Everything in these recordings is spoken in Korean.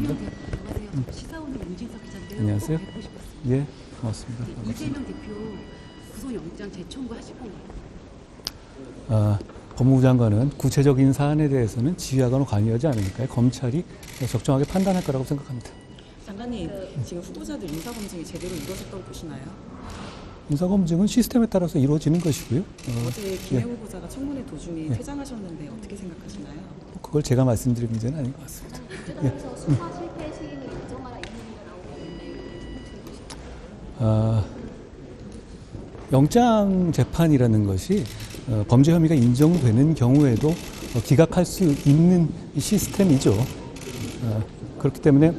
감사합니다. 안녕하세요. 시사오늘 윤진석 기자인데요. 안녕하세요. 꼭 뵙고 싶었습니다. 예, 고맙습니다. 네, 이재명 대표 구속영장 재청구하실 건가요? 법무부 장관은 구체적인 사안에 대해서는 지휘하거나 관여하지 않으니까 검찰이 적정하게 판단할 거라고 생각합니다. 장관님, 지금 후보자들 인사검증이 제대로 이루어졌다고 보시나요? 인사검증은 시스템에 따라서 이루어지는 것이고요. 어제 김해 후보자가 청문회 도중에 퇴장하셨는데 어떻게 생각하시나요? 그걸 제가 말씀드릴 문제는 아닌 것 같습니다. 민주당에서 수사 실패 시인을 인정하라 이런 얘기가 나오고 있는데 영장 재판이라는 것이 범죄 혐의가 인정되는 경우에도 기각할 수 있는 시스템이죠. 그렇기 때문에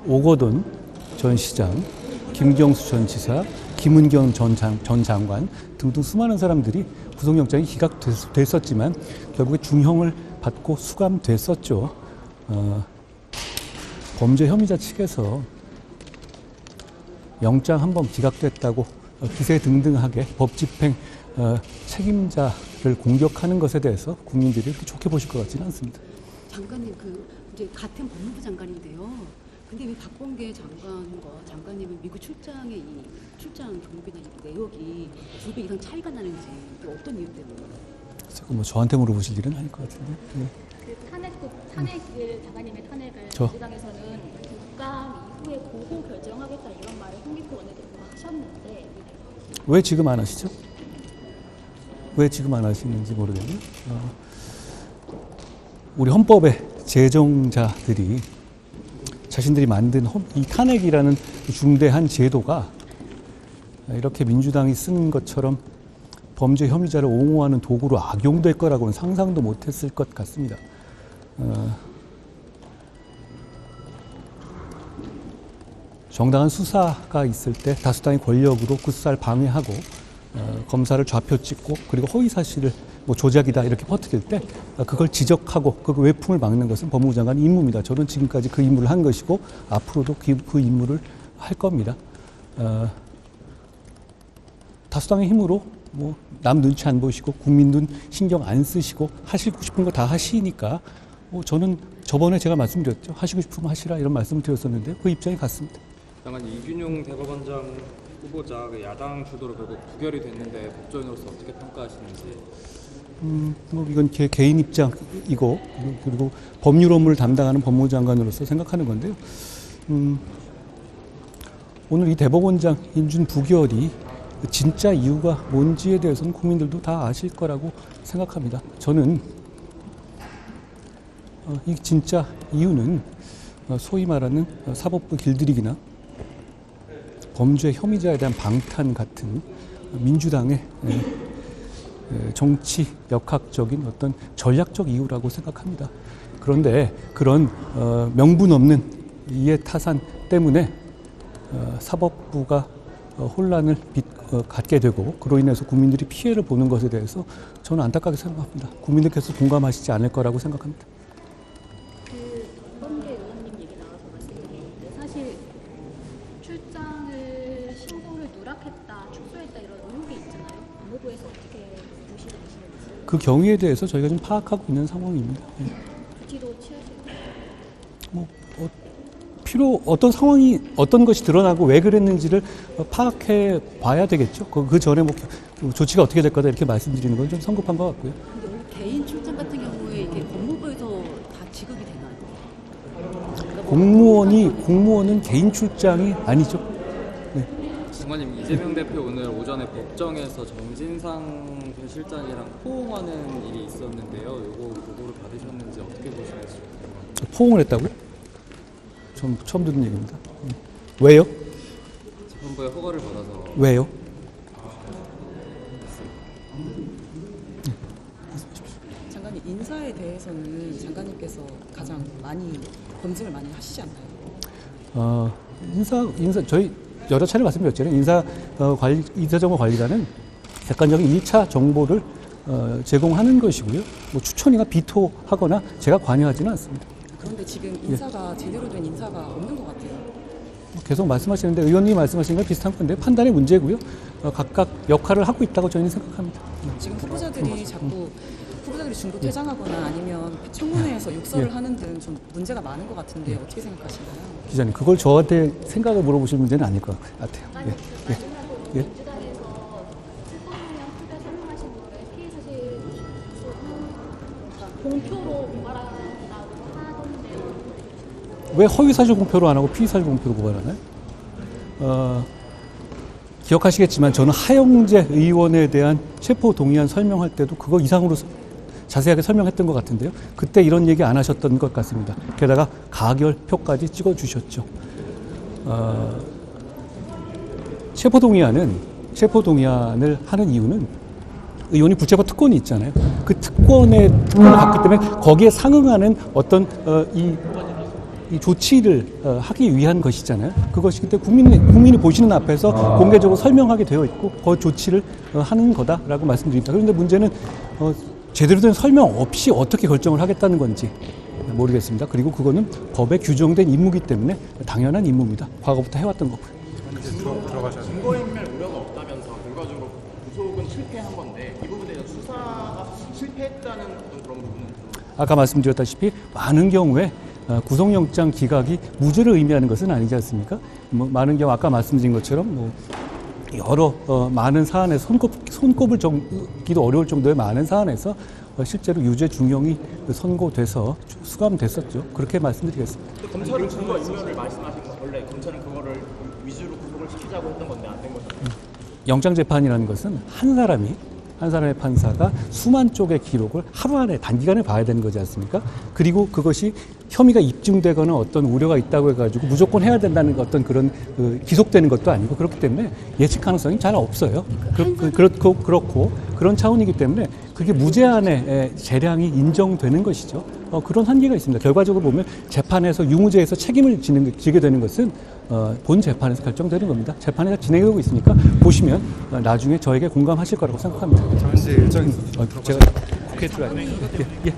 오거돈 전 시장, 김경수 전 지사, 김은경 전 장관 등등 수많은 사람들이 구속영장이 기각됐었지만 결국에 중형을 받고 수감됐었죠. 범죄 혐의자 측에서 영장 한 번 기각됐다고 기세등등하게 법집행 책임자를 공격하는 것에 대해서 국민들이 그렇게 좋게 보실 것 같지는 않습니다. 장관님, 이제 같은 법무부 장관인데요. 근데 왜 박범계 장관님은 미국 출장의 출장 경비나 내역이 2배 이상 차이가 나는지 이게 어떤 이유 때문에? 뭐 저한테 물어보실 일은 아닐 것 같은데. 네. 그 장관님의 탄핵을 저. 민주당에서는 국감 이후에 보고 결정하겠다 이런 말을 홍익표 원내대표가 하셨는데 왜 지금 안 하시죠? 왜 지금 안 하시는지 모르겠네요. 우리 헌법의 제정자들이 자신들이 만든 이 탄핵이라는 중대한 제도가 이렇게 민주당이 쓴 것처럼 범죄 혐의자를 옹호하는 도구로 악용될 거라고는 상상도 못했을 것 같습니다. 정당한 수사가 있을 때 다수당의 권력으로 그 수사를 방해하고 검사를 좌표 찍고 그리고 허위 사실을 조작이다 이렇게 퍼뜨릴 때 그걸 지적하고 그 외풍을 막는 것은 법무부 장관 임무입니다. 저는 지금까지 그 임무를 한 것이고 앞으로도 그 임무를 할 겁니다. 다수당의 힘으로 남 눈치 안 보시고 국민 눈 신경 안 쓰시고 하시고 싶은 거 다 하시니까 저는 저번에 제가 말씀드렸죠. 하시고 싶으면 하시라 이런 말씀을 드렸었는데 그 입장이 같습니다. 장관 이균용 대법원장 후보자 야당 주도로 결국 부결이 됐는데 법조인으로서 어떻게 평가하시는지? 이건 제 개인 입장이고 그리고 법률 업무를 담당하는 법무부 장관으로서 생각하는 건데요. 오늘 이 대법원장 인준 부결이 진짜 이유가 뭔지에 대해서는 국민들도 다 아실 거라고 생각합니다. 저는 이 진짜 이유는 소위 말하는 사법부 길들이기나 범죄 혐의자에 대한 방탄 같은 민주당의 정치 역학적인 어떤 전략적 이유라고 생각합니다. 그런데 그런 명분 없는 이해타산 때문에 사법부가 혼란을 갖게 되고 그로 인해서 국민들이 피해를 보는 것에 대해서 저는 안타깝게 생각합니다. 국민들께서 공감하시지 않을 거라고 생각합니다. 박범계 의원님 얘기 나와서 말씀드리는데 사실 출장을 신고를 누락했다, 축소했다 이런 의혹이 있잖아요. 법무부에서 어떻게 보시고 계시는지. 그 경위에 대해서 저희가 좀 파악하고 있는 상황입니다. 조치도 취하실 거예요? 어떤 상황이 어떤 것이 드러나고 왜 그랬는지를 파악해 봐야 되겠죠. 그 전에 조치가 어떻게 될 거다 이렇게 말씀드리는 건 좀 성급한 것 같고요. 근데 원래 개인 출장 같은 경우에 이게 법무부에서 다 지급이 되나요? 공무원은 개인 출장이 아니죠. 네. 장관님 이재명 대표 오늘 오전에 법정에서 정진상 전 실장이랑 포옹하는 일이 있었는데요. 요거 보고를 받으셨는지 어떻게 보시는지? 포옹을 했다고요? 처음 듣는 얘기입니다. 왜요? 재판부의 허가를 받아서. 왜요? 장관님, 인사에 대해서는 장관님께서 가장 많이 검증을 많이 하시지 않나요? 인사 저희 여러 차례 말씀드렸잖아요. 인사정보관리단은 객관적인 1차 정보를 제공하는 것이고요. 추천이나 비토하거나 제가 관여하지는 않습니다. 그런데 지금 인사가 제대로 된 인사가 없는 것 같아요. 계속 말씀하시는데 의원님이 말씀하시는 건 비슷한 건데 판단의 문제고요. 각각 역할을 하고 있다고 저희는 생각합니다. 지금 후보자들이 자꾸 후보자들이 중도 퇴장하거나 아니면 청문회에서 욕설을 하는 등 좀 문제가 많은 것 같은데 어떻게 생각하시나요? 기자님, 그걸 저한테 생각을 물어보실 문제는 아닐 것 같아요. 예. 예. 민주당에서 출범하면 후배 설명하신 거에 피해 사실 공표로 고발한다고 하던데요. 왜 허위사실 공표로 안 하고 피의사실 공표로 고발하나요? 기억하시겠지만 저는 하영재 의원에 대한 체포 동의안 설명할 때도 그거 이상으로 자세하게 설명했던 것 같은데요. 그때 이런 얘기 안 하셨던 것 같습니다. 게다가 가결표까지 찍어주셨죠. 체포 동의안을 하는 이유는 의원이 불체포 특권이 있잖아요. 그 특권을 갖기 때문에 거기에 상응하는 어떤 이 조치를 하기 위한 것이잖아요. 그것이기 때문에 국민이 보시는 앞에서 공개적으로 설명하게 되어 있고 그 조치를 하는 거다라고 말씀드립니다. 그런데 문제는 제대로 된 설명 없이 어떻게 결정을 하겠다는 건지 모르겠습니다. 그리고 그거는 법에 규정된 임무이기 때문에 당연한 임무입니다. 과거부터 해왔던 거고요. 증거인멸 우려가 없다면서 결과적으로 구속은 실패한 건데 이 부분에 대해서 수사가 실패했다는 어떤 그런 부분은 아까 말씀드렸다시피 많은 경우에 구속영장 기각이 무죄를 의미하는 것은 아니지 않습니까? 많은 경우 아까 말씀드린 것처럼 여러 많은 사안에서 손꼽을 정기도 어려울 정도의 많은 사안에서 실제로 유죄 중형이 선고돼서 수감됐었죠. 그렇게 말씀드리겠습니다. 검찰은 증거인멸을 말씀하신 건 원래 검찰은 그거를 위주로 구속을 시키자고 했던 건데 안 된 거죠. 영장재판이라는 것은 한 사람의 판사가 수만 쪽의 기록을 하루 안에 단기간에 봐야 되는 거지 않습니까? 그리고 그것이 혐의가 입증되거나 어떤 우려가 있다고 해가지고 무조건 해야 된다는 어떤 그런 기속되는 것도 아니고 그렇기 때문에 예측 가능성이 잘 없어요. 그렇고 그런 차원이기 때문에 그게 무제한의 재량이 인정되는 것이죠. 그런 한계가 있습니다. 결과적으로 보면 재판에서 유무죄에서 책임을 지게 되는 것은 본 재판에서 결정되는 겁니다. 재판에서 진행되고 있으니까 보시면 나중에 저에게 공감하실 거라고 생각합니다. 현재 일정이 제가 국회에 들어가요. 예.